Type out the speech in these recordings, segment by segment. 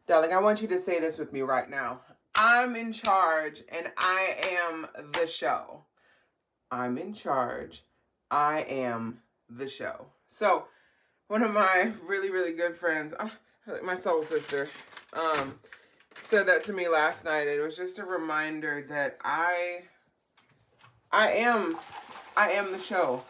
Darling, I want you to say this with me right now. I'm in charge and I am the show. I'm in charge. I am the show. So, one of my really, really good friends, my soul sister, said that to me last night. It was just a reminder that I am the show.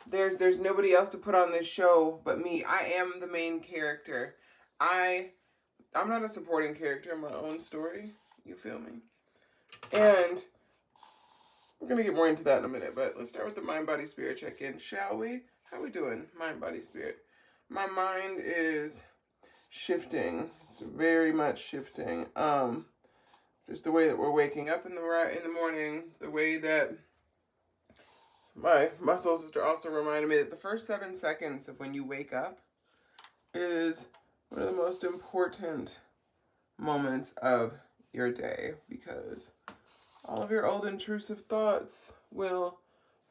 There's nobody else to put on this show but me. I am the main character. I'm not a supporting character in my own story. You feel me? And we're going to get more into that in a minute, but let's start with the mind, body, spirit check-in, shall we? How we doing? Mind, body, spirit. My mind is shifting. It's very much shifting. Just the way that we're waking up in the morning, the way that my soul sister also reminded me that the first 7 seconds of when you wake up is one of the most important moments of your day, because all of your old intrusive thoughts will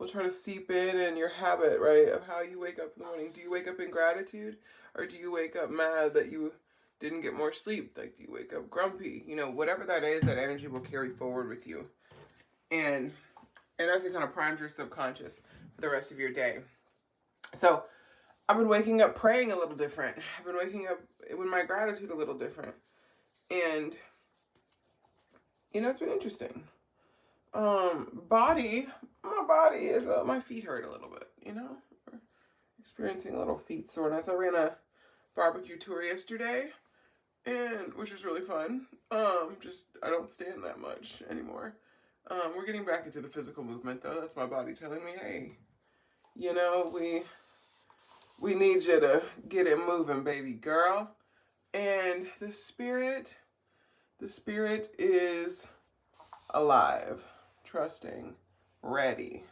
try to seep in, and your habit, right, of how you wake up in the morning. Do you wake up in gratitude, or do you wake up mad that you didn't get more sleep? Like, do you wake up grumpy? You know, whatever that is, that energy will carry forward with you, and as it kind of primes your subconscious for the rest of your day. So I've been waking up praying a little different. I've been waking up with my gratitude a little different. And, it's been interesting. My body is, my feet hurt a little bit, We're experiencing a little feet soreness. I ran a barbecue tour yesterday, and which was really fun. I don't stand that much anymore. We're getting back into the physical movement, though. That's my body telling me, hey, we need you to get it moving, baby girl. And the spirit is alive, trusting, ready.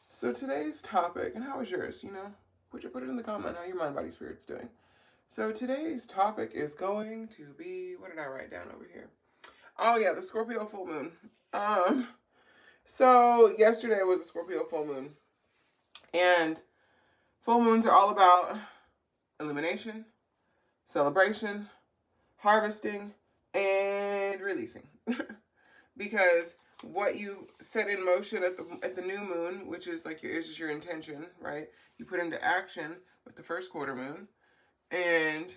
So today's topic, and how is yours? Put it in the comment how your mind, body, spirit's doing. So today's topic is going to be, what did I write down over here? Oh yeah, the Scorpio full moon. So yesterday was a Scorpio full moon, and full moons are all about illumination, celebration, harvesting, and releasing. Because what you set in motion at the new moon, which is like your intention, right? You put into action with the first quarter moon, and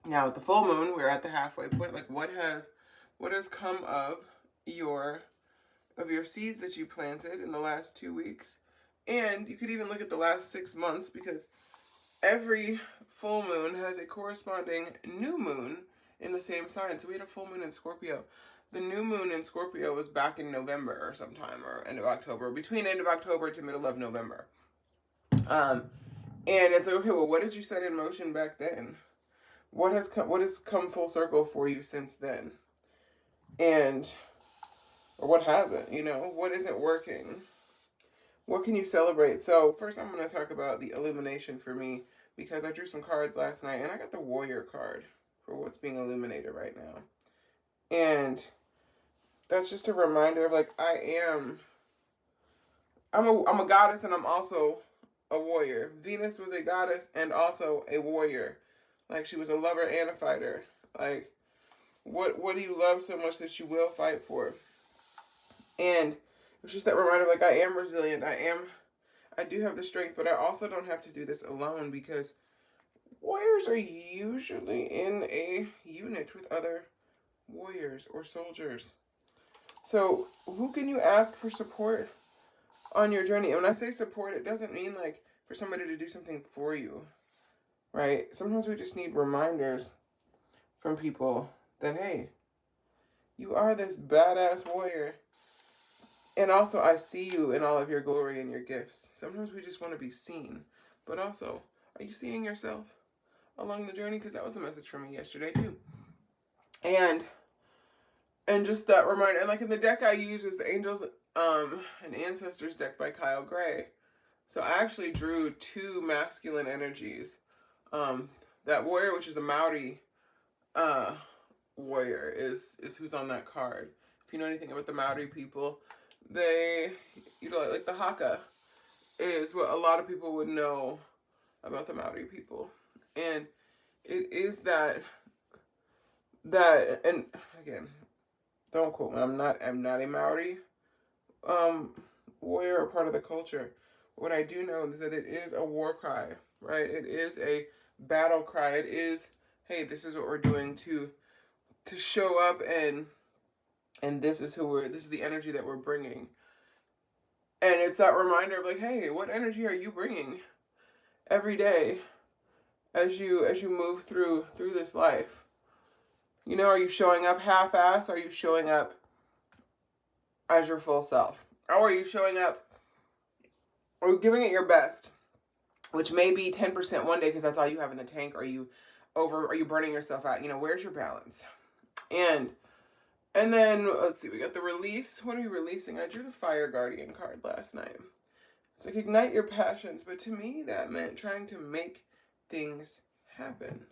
now with the full moon, we're at the halfway point. Like, what has come of your seeds that you planted in the last 2 weeks? And you could even look at the last 6 months, because every full moon has a corresponding new moon in the same sign. So we had a full moon in Scorpio. The new moon in Scorpio was back in November or sometime, or end of October, between end of October to middle of November. And it's like, okay, well, what did you set in motion back then? What has come full circle for you since then? Or what hasn't, what isn't working? What can you celebrate? So first I'm going to talk about the illumination for me, because I drew some cards last night, and I got the warrior card for what's being illuminated right now. And that's just a reminder of, like, I'm a goddess, and I'm also a warrior. Venus was a goddess and also a warrior. Like, she was a lover and a fighter. Like, what do you love so much that you will fight for? And it's just that reminder, like, I am resilient. I do have the strength, but I also don't have to do this alone, because warriors are usually in a unit with other warriors or soldiers. So who can you ask for support on your journey? And when I say support, it doesn't mean like for somebody to do something for you, right? Sometimes we just need reminders from people that, hey, you are this badass warrior. And also, I see you in all of your glory and your gifts. Sometimes we just want to be seen. But also, are you seeing yourself along the journey? Because that was a message from me yesterday, too. And just that reminder. And like, in the deck I use is the Angels and Ancestors deck by Kyle Gray. So I actually drew 2 masculine energies. That warrior, which is a Maori warrior, is who's on that card. If you know anything about the Maori people, they, like the haka is what a lot of people would know about the Maori people. And it is that that, and again, don't quote me. I'm not a Maori um, warrior or part of the culture. What I do know is that it is a war cry, right? It is a battle cry. It is, hey, this is what we're doing to show up, and this is who we're. This is the energy that we're bringing, and it's that reminder of like, hey, what energy are you bringing every day as you move through this life? You know, are you showing up half-ass? Are you showing up as your full self? Or are you showing up or giving it your best, which may be 10% one day because that's all you have in the tank? Are you burning yourself out? You know, where's your balance? And then let's see, we got the release. What are you releasing? I drew the Fire Guardian card last night. It's like ignite your passions, but to me that meant trying to make things happen.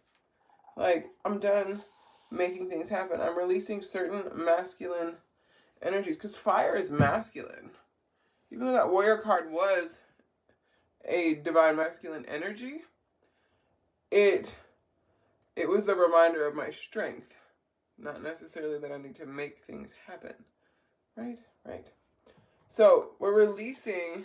Like, I'm done making things happen. I'm releasing certain masculine energies because fire is masculine. Even though that warrior card was a divine masculine energy, it was the reminder of my strength, not necessarily that I need to make things happen. Right? So we're releasing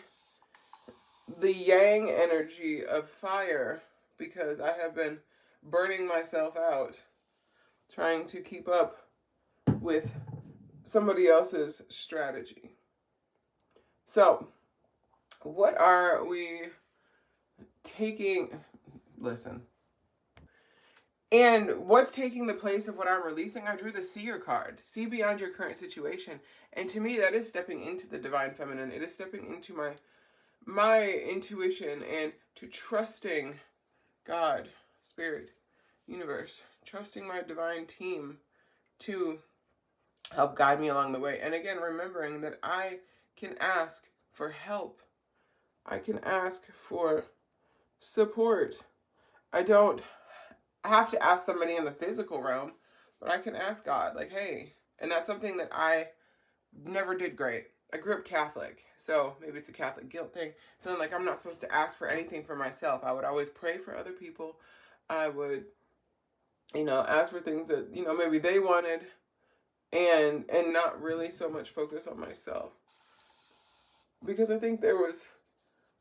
the yang energy of fire because I have been burning myself out trying to keep up with somebody else's strategy. So, what are we taking? Listen. And what's taking the place of what I'm releasing? I drew the Seer card. See beyond your current situation. And to me, that is stepping into the divine feminine. It is stepping into my intuition and to trusting God, Spirit, Universe, trusting my divine team to help guide me along the way. And again, remembering that I can ask for help. I can ask for support. I don't have to ask somebody in the physical realm, but I can ask God, like, hey, and that's something that I never did great. I grew up Catholic, so maybe it's a Catholic guilt thing, feeling like I'm not supposed to ask for anything for myself. I would always pray for other people. I would, ask for things that, maybe they wanted, and not really so much focus on myself. Because I think there was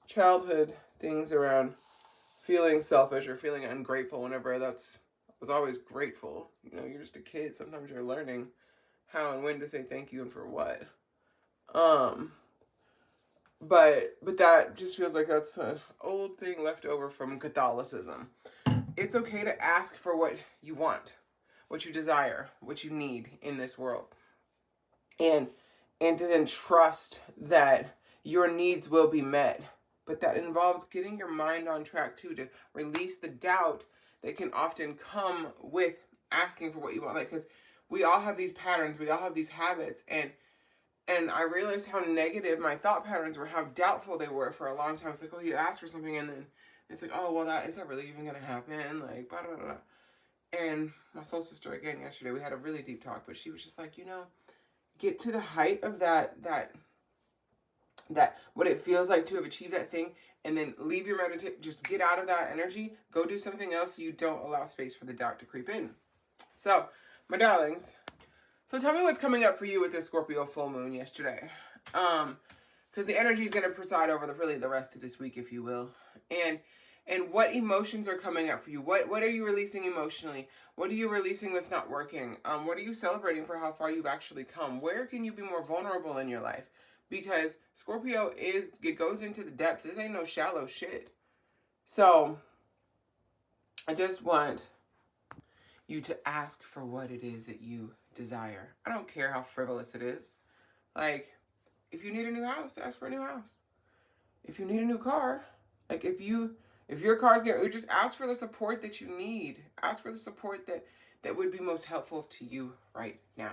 childhood things around feeling selfish or feeling ungrateful whenever I was always grateful. You're just a kid. Sometimes you're learning how and when to say thank you and for what. But that just feels like that's an old thing left over from Catholicism. It's okay to ask for what you want, what you desire, what you need in this world. And to then trust that your needs will be met. But that involves getting your mind on track too, to release the doubt that can often come with asking for what you want. Like, because we all have these patterns, we all have these habits, and I realized how negative my thought patterns were, how doubtful they were for a long time. It's like, oh, you asked for something, and then it's like, oh, well, is that really even gonna happen? Like, blah, blah, blah. And my soul sister, again, yesterday, we had a really deep talk, but she was just like, get to the height of that what it feels like to have achieved that thing, and then leave your meditation, just get out of that energy, go do something else so you don't allow space for the doubt to creep in. So, my darlings, so tell me what's coming up for you with this Scorpio full moon yesterday. Because the energy is going to preside over the rest of this week, if you will. And what emotions are coming up for you? What are you releasing emotionally? What are you releasing that's not working? What are you celebrating for how far you've actually come? Where can you be more vulnerable in your life? Because Scorpio it goes into the depths. This ain't no shallow shit. So, I just want you to ask for what it is that you desire. I don't care how frivolous it is. Like, if you need a new house, ask for a new house. If you need a new car, like if your car's getting, just ask for the support that you need. Ask for the support that would be most helpful to you right now.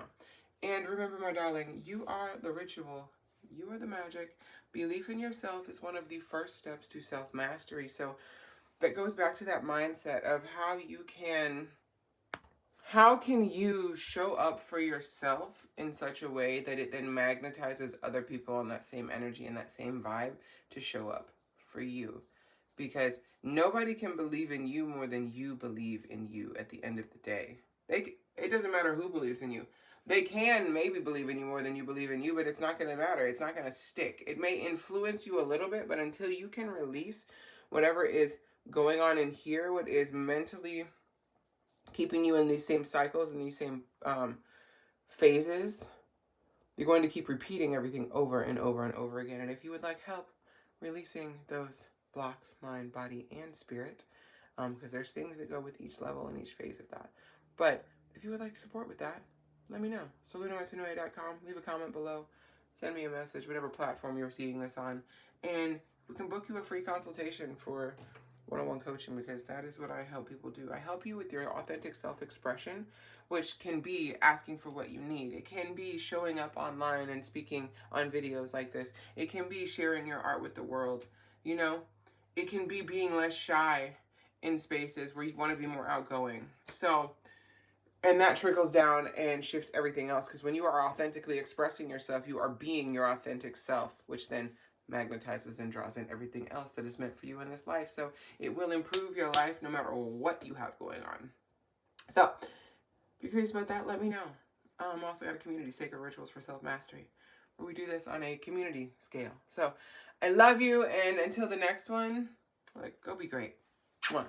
And remember, my darling, you are the ritual. You are the magic. Belief in yourself is one of the first steps to self-mastery. So that goes back to that mindset of how can you show up for yourself in such a way that it then magnetizes other people on that same energy and that same vibe to show up for you? Because nobody can believe in you more than you believe in you at the end of the day. it doesn't matter who believes in you. They can maybe believe in you more than you believe in you, but it's not going to matter. It's not going to stick. It may influence you a little bit, but until you can release whatever is going on in here, what is mentally keeping you in these same cycles and these same phases, you're going to keep repeating everything over and over and over again. And if you would like help releasing those blocks, mind, body, and spirit, because there's things that go with each level and each phase of that. But if you would like support with that, let me know. Solunamatsunue.com. Leave a comment below. Send me a message, whatever platform you're seeing this on. And we can book you a free consultation for one-on-one coaching, because that is what I help people do. I help you with your authentic self-expression, which can be asking for what you need. It can be showing up online and speaking on videos like this. It can be sharing your art with the world. You know, it can be being less shy in spaces where you want to be more outgoing. So, and that trickles down and shifts everything else, because when you are authentically expressing yourself, you are being your authentic self, which then magnetizes and draws in everything else that is meant for you in this life. So it will improve your life no matter what you have going on. So if you're curious about that, let me know. I'm also got a community, Sacred Rituals for Self-Mastery, where we do this on a community scale. So I love you, and until the next one, like, go be great. Mwah.